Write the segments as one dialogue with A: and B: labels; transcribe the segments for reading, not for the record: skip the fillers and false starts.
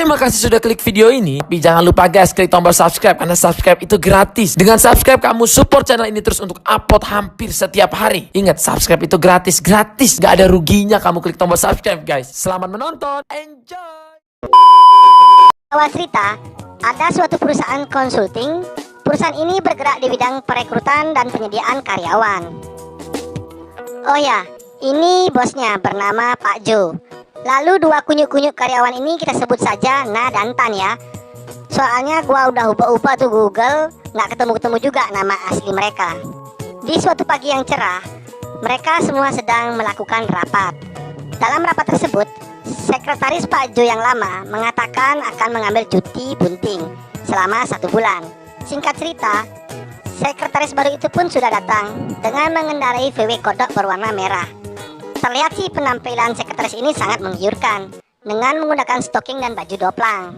A: Terima kasih sudah klik video ini. Tapi jangan lupa guys, klik tombol subscribe karena subscribe itu gratis. Dengan subscribe kamu support channel ini terus untuk upload hampir setiap hari. Ingat, subscribe itu gratis. Gak ada ruginya kamu klik tombol subscribe guys. Selamat menonton. Enjoy.
B: Awal cerita, ada suatu perusahaan konsulting. Perusahaan ini bergerak di bidang perekrutan dan penyediaan karyawan. Oh ya, ini bosnya bernama Pak Jo. Lalu dua kunyuk-kunyuk karyawan ini kita sebut saja Na dan Tan ya. Soalnya gua udah ubah-ubah tuh Google, nggak ketemu-ketemu juga nama asli mereka. Di suatu pagi yang cerah, mereka semua sedang melakukan rapat. Dalam rapat tersebut, sekretaris Pak Jo yang lama mengatakan akan mengambil cuti bunting selama 1 bulan. Singkat cerita, sekretaris baru itu pun sudah datang dengan mengendarai VW kodok berwarna merah. Terlihat sih penampilan sekretaris ini sangat menggiurkan dengan menggunakan stocking dan baju doplang.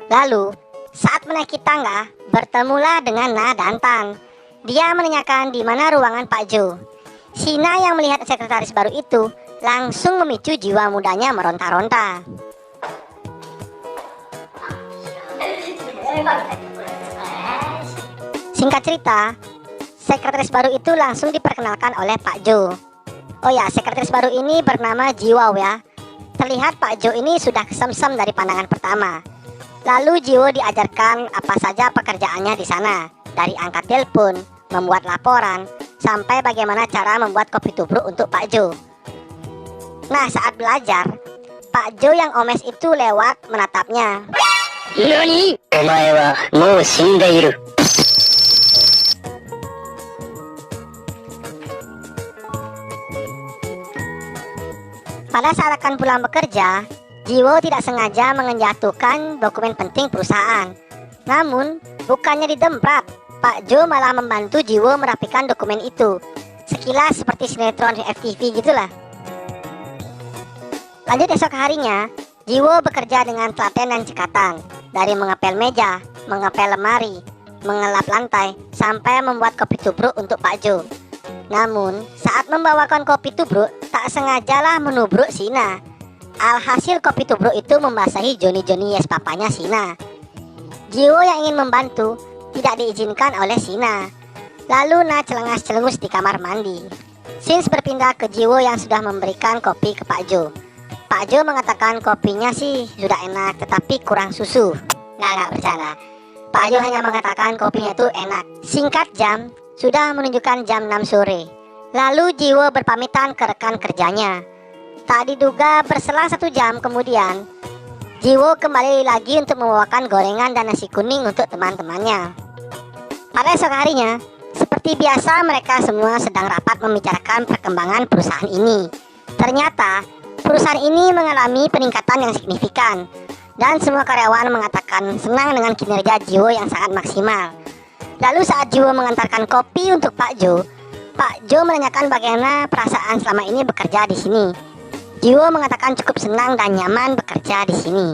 B: Lalu, saat menaiki tangga, bertemulah dengan Na dan Tan. Dia menanyakan di mana ruangan Pak Jo. Si Na yang melihat sekretaris baru itu langsung memicu jiwa mudanya meronta-ronta. Singkat cerita, sekretaris baru itu langsung diperkenalkan oleh Pak Jo. Oh ya, sekretaris baru ini bernama Jiwo ya. Terlihat Pak Jo ini sudah kesemsem dari pandangan pertama. Lalu Jiwo diajarkan apa saja pekerjaannya di sana, dari angkat telepon, membuat laporan, sampai bagaimana cara membuat kopi tubruk untuk Pak Jo. Nah, saat belajar, Pak Jo yang omes itu lewat menatapnya.
C: Nani? Omae wa mou shindeiru.
B: Pada saat akan pulang bekerja, Jiwo tidak sengaja menjatuhkan dokumen penting perusahaan. Namun, bukannya didemprat, Pak Jo malah membantu Jiwo merapikan dokumen itu. Sekilas seperti sinetron FTV gitulah. Lanjut esok harinya, Jiwo bekerja dengan telaten dan cekatan. Dari mengepel meja, mengepel lemari, mengelap lantai, sampai membuat kopi tubruk untuk Pak Jo. Namun, saat membawakan kopi tubruk, tak sengajalah menubruk Sina. Alhasil kopi tubruk itu membasahi Joni yes papanya Sina. Jiwo yang ingin membantu tidak diizinkan oleh Sina. Lalu Na celengas-celengus di kamar mandi. Sins berpindah ke Jiwo yang sudah memberikan kopi ke Pak Jo. Pak Jo mengatakan kopinya sih sudah enak tetapi kurang susu. Nggak bercanda. Pak Jo hanya mengatakan kopinya itu enak. Singkat jam, sudah menunjukkan jam 6 sore. Lalu Jiwo berpamitan ke rekan kerjanya. Tak diduga berselang 1 jam kemudian, Jiwo kembali lagi untuk membawakan gorengan dan nasi kuning untuk teman-temannya. Pada esok harinya, seperti biasa mereka semua sedang rapat membicarakan perkembangan perusahaan ini. Ternyata, perusahaan ini mengalami peningkatan yang signifikan. Dan semua karyawan mengatakan senang dengan kinerja Jiwo yang sangat maksimal. Lalu saat Jiwo mengantarkan kopi untuk Pak Jo menanyakan bagaimana perasaan selama ini bekerja di sini. Jiwo mengatakan cukup senang dan nyaman bekerja di sini.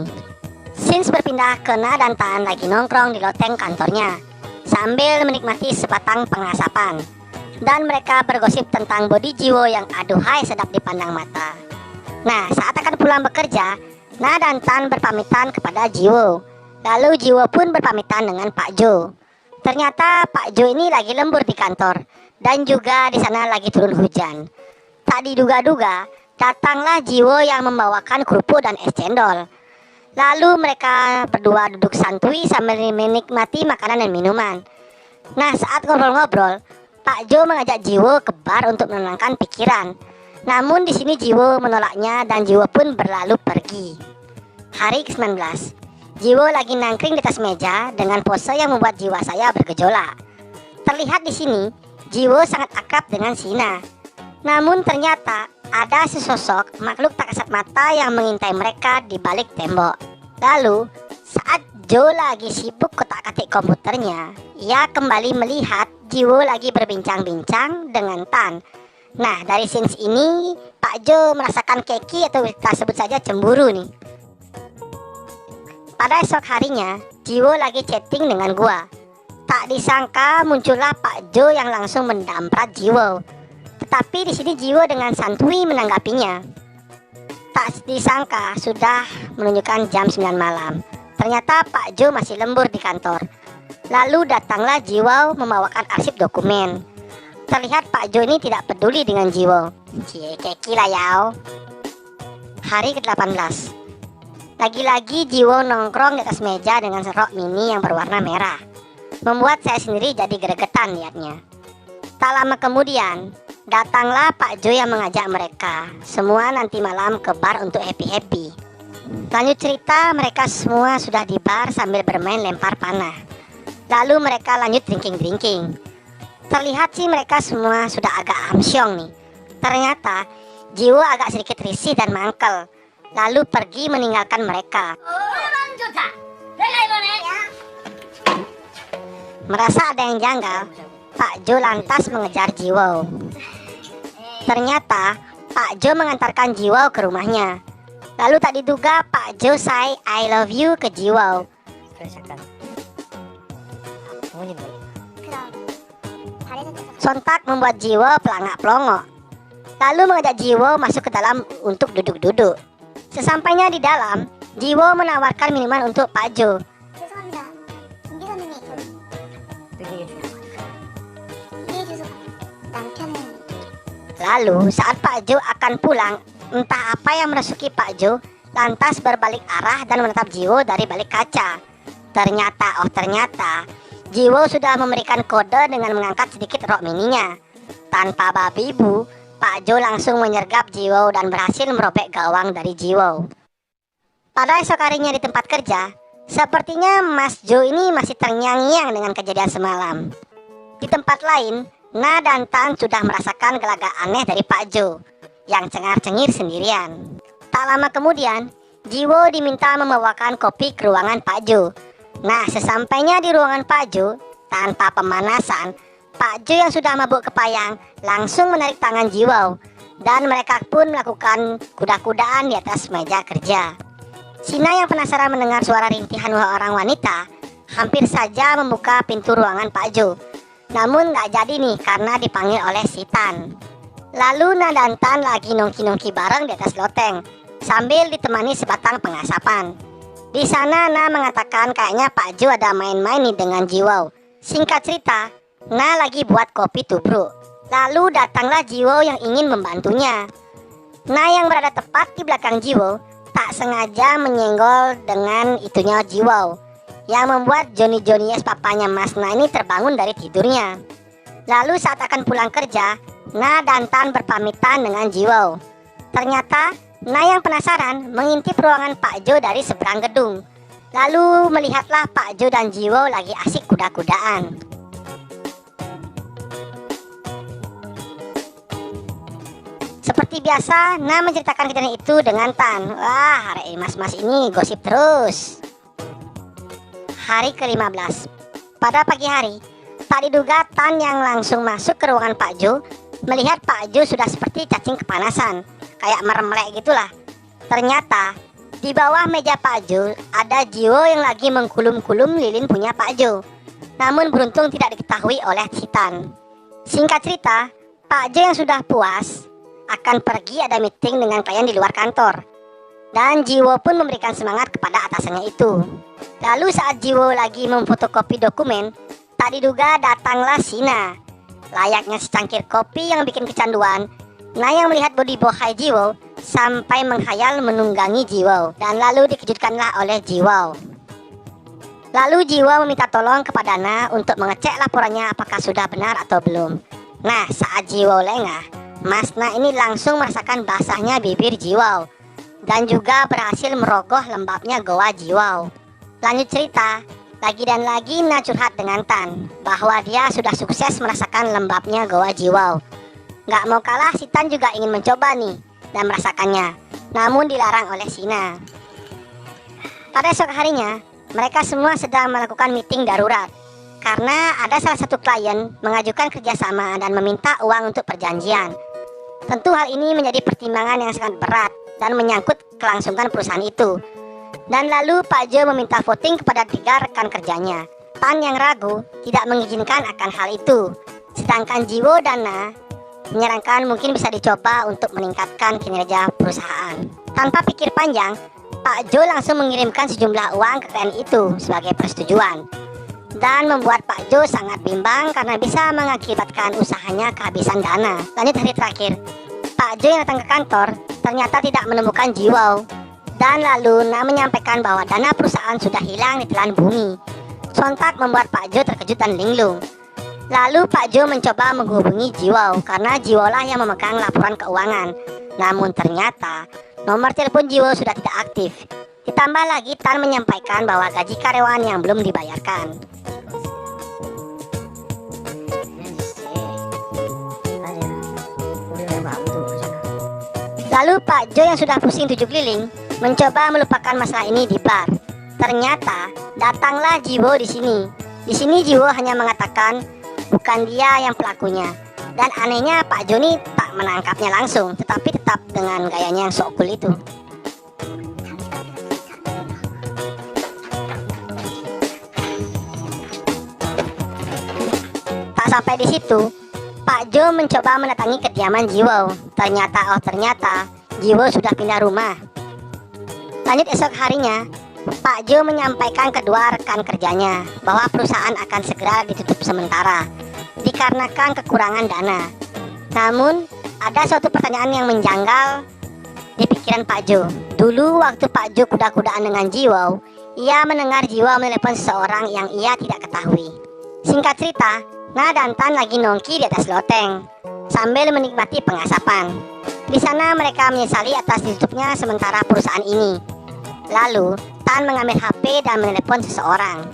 B: Sins berpindah ke Na dan Tan lagi nongkrong di loteng kantornya sambil menikmati sebatang pengasapan. Dan mereka bergosip tentang body Jiwo yang aduhai sedap dipandang mata. Nah, saat akan pulang bekerja, Na dan Tan berpamitan kepada Jiwo. Lalu Jiwo pun berpamitan dengan Pak Jo. Ternyata Pak Jo ini lagi lembur di kantor dan juga di sana lagi turun hujan. Tak diduga-duga, datanglah Jiwo yang membawakan kerupuk dan es cendol. Lalu mereka berdua duduk santuy sambil menikmati makanan dan minuman. Nah, saat ngobrol-ngobrol, Pak Jo mengajak Jiwo ke bar untuk menenangkan pikiran. Namun di sini Jiwo menolaknya dan Jiwo pun berlalu pergi. Hari ke-19, Jiwo lagi nangkring di atas meja dengan pose yang membuat jiwa saya bergejolak. Terlihat di sini, Jiwo sangat akrab dengan Sina. Namun ternyata ada sesosok makhluk tak kasat mata yang mengintai mereka di balik tembok. Lalu, saat Jo lagi sibuk kotak-katik komputernya, ia kembali melihat Jiwo lagi berbincang-bincang dengan Tan. Nah, dari scenes ini, Pak Jo merasakan keki atau kita sebut saja cemburu nih. Pada esok harinya, Jiwo lagi chatting dengan gua. Tak disangka muncullah Pak Jo yang langsung mendamprat Jiwo. Tetapi di sini Jiwo dengan santuy menanggapinya. Tak Disangka sudah menunjukkan jam 9 malam. Ternyata Pak Jo masih lembur di kantor. Lalu datanglah Jiwo membawakan arsip dokumen. Terlihat Pak Jo ini tidak peduli dengan Jiwo. Cie keki lah yao. Hari ke-18. Lagi-lagi Jiwo nongkrong di atas meja dengan rok mini yang berwarna merah. Membuat saya sendiri jadi gregetan lihatnya. Tak lama kemudian, datanglah Pak Jo yang mengajak mereka semua nanti malam ke bar untuk happy-happy. Lanjut cerita, mereka semua sudah di bar sambil bermain lempar panah. Lalu mereka lanjut drinking-drinking. Terlihat sih mereka semua sudah agak amsyong nih. Ternyata Jiwo agak sedikit risih dan mangkel, lalu pergi meninggalkan mereka. Merasa ada yang janggal, Pak Jo lantas mengejar Jiwo. Ternyata Pak Jo mengantarkan Jiwo ke rumahnya. Lalu tak diduga Pak Jo say I love you ke Jiwo. Sontak membuat Jiwo pelangak-pelongok. Lalu mengajak Jiwo masuk ke dalam untuk duduk-duduk. Sesampainya di dalam, Jiwo menawarkan minuman untuk Pak Jo. Lalu saat Pak Jo akan pulang, entah apa yang merasuki Pak Jo, lantas berbalik arah dan menatap Jiwo dari balik kaca. Ternyata Jiwo sudah memberikan kode dengan mengangkat sedikit rok mininya. Tanpa babi bu, Pak Jo langsung menyergap Jiwo dan berhasil merobek gawang dari Jiwo. Pada esok harinya di tempat kerja, sepertinya Mas Jo ini masih terngiang-ngiang dengan kejadian semalam. Di tempat lain, Na dan Tan sudah merasakan gelagat aneh dari Pak Jo yang cengar-cengir sendirian. Tak lama kemudian, Jiwo diminta membawakan kopi ke ruangan Pak Jo. Nah, sesampainya di ruangan Pak Jo, tanpa pemanasan, Pak Jo yang sudah mabuk kepayang langsung menarik tangan Jiwo, dan mereka pun melakukan kuda-kudaan di atas meja kerja. Sina yang penasaran mendengar suara rintihan orang wanita, hampir saja membuka pintu ruangan Pak Jo. Namun gak jadi nih karena dipanggil oleh si Tan. Lalu Na dan Tan lagi nongki-nongki bareng di atas loteng sambil ditemani sebatang pengasapan. Di sana Na mengatakan kayaknya Pak Jo ada main-main nih dengan Jiwo. Singkat cerita, Na lagi buat kopi tubruk. Lalu datanglah Jiwo yang ingin membantunya. Na yang berada tepat di belakang Jiwo tak sengaja menyenggol dengan itunya Jiwo, yang membuat Johnny es papanya Mas Na ini terbangun dari tidurnya. Lalu saat akan pulang kerja, Na dan Tan berpamitan dengan Jiwo. Ternyata Na yang penasaran mengintip ruangan Pak Jo dari seberang gedung. Lalu melihatlah Pak Jo dan Jiwo lagi asik kuda-kudaan. Seperti biasa, Na menceritakan kejadian itu dengan Tan. Wah, hari mas-mas ini gosip terus. Hari ke-15. Pada pagi hari, tak diduga Tan yang langsung masuk ke ruangan Pak Jo melihat Pak Jo sudah seperti cacing kepanasan, kayak meremlek gitulah. Ternyata di bawah meja Pak Jo ada Jiwo yang lagi mengkulum-kulum lilin punya Pak Jo. Namun beruntung tidak diketahui oleh si Tan. Singkat cerita, Pak Jo yang sudah puas akan pergi ada meeting dengan klien di luar kantor. Dan Jiwo pun memberikan semangat kepada atasannya itu. Lalu saat Jiwo lagi memfotokopi dokumen, tak diduga datanglah Sina. Layaknya secangkir kopi yang bikin kecanduan, Na yang melihat body bohai Jiwo sampai menghayal menunggangi Jiwo, dan lalu dikejutkanlah oleh Jiwo. Lalu Jiwo meminta tolong kepada Na untuk mengecek laporannya apakah sudah benar atau belum. Nah, saat Jiwo lengah, Mas Na ini langsung merasakan basahnya bibir Jiwo dan juga berhasil merogoh lembabnya goa Jiwo. Lanjut cerita, lagi dan lagi Na curhat dengan Tan bahwa dia sudah sukses merasakan lembabnya goa Jiwo. Gak mau kalah, si Tan juga ingin mencoba nih dan merasakannya, namun dilarang oleh Sina. Pada esok harinya, mereka semua sedang melakukan meeting darurat karena ada salah satu klien mengajukan kerjasama dan meminta uang untuk perjanjian. Tentu hal ini menjadi pertimbangan yang sangat berat dan menyangkut kelangsungan perusahaan itu. Dan lalu Pak Jo meminta voting kepada 3 rekan kerjanya. Tan yang ragu tidak mengizinkan akan hal itu. Sedangkan Jiwo dan Na menyarankan mungkin bisa dicoba untuk meningkatkan kinerja perusahaan. Tanpa pikir panjang, Pak Jo langsung mengirimkan sejumlah uang ke klien itu sebagai persetujuan, dan membuat Pak Jo sangat bimbang karena bisa mengakibatkan usahanya kehabisan dana. Lanjut hari terakhir, Pak Jo yang datang ke kantor ternyata tidak menemukan Jiwoo, dan lalu menyampaikan bahwa dana perusahaan sudah hilang di telan bumi. Sontak membuat Pak Jo terkejut dan linglung. Lalu Pak Jo mencoba menghubungi Jiwoo karena Jiwoo lah yang memegang laporan keuangan. Namun ternyata nomor telepon Jiwoo sudah tidak aktif. Ditambah lagi Tan menyampaikan bahwa gaji karyawan yang belum dibayarkan. Lalu Pak Jo yang sudah pusing 7 keliling mencoba melupakan masalah ini di bar. Ternyata datanglah Jiwoo di sini. Di sini Jiwoo hanya mengatakan bukan dia yang pelakunya. Dan anehnya Pak Jo ini tak menangkapnya langsung, tetapi tetap dengan gayanya yang sok cool itu. Tak sampai di situ, Pak Jo mencoba mendatangi kediaman Jiwoo. Ternyata Jiwoo sudah pindah rumah. Lanjut esok harinya, Pak Jo menyampaikan kedua rekan kerjanya bahwa perusahaan akan segera ditutup sementara dikarenakan kekurangan dana. Namun, ada suatu pertanyaan yang menjanggal di pikiran Pak Jo. Dulu waktu Pak Jo kuda-kudaan dengan Jiwoo, ia mendengar Jiwoo menelepon seseorang yang ia tidak ketahui. Singkat cerita, Na dan Tan lagi nongki di atas loteng sambil menikmati pengasapan. Di sana mereka menyesali atas ditutupnya sementara perusahaan ini. Lalu, Tan mengambil HP dan menelepon seseorang.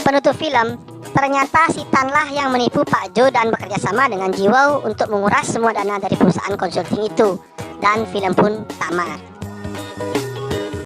B: Penutup film, ternyata si Tan lah yang menipu Pak Jo dan bekerja sama dengan Jiwoo untuk menguras semua dana dari perusahaan konsulting itu. Dan film pun tamat.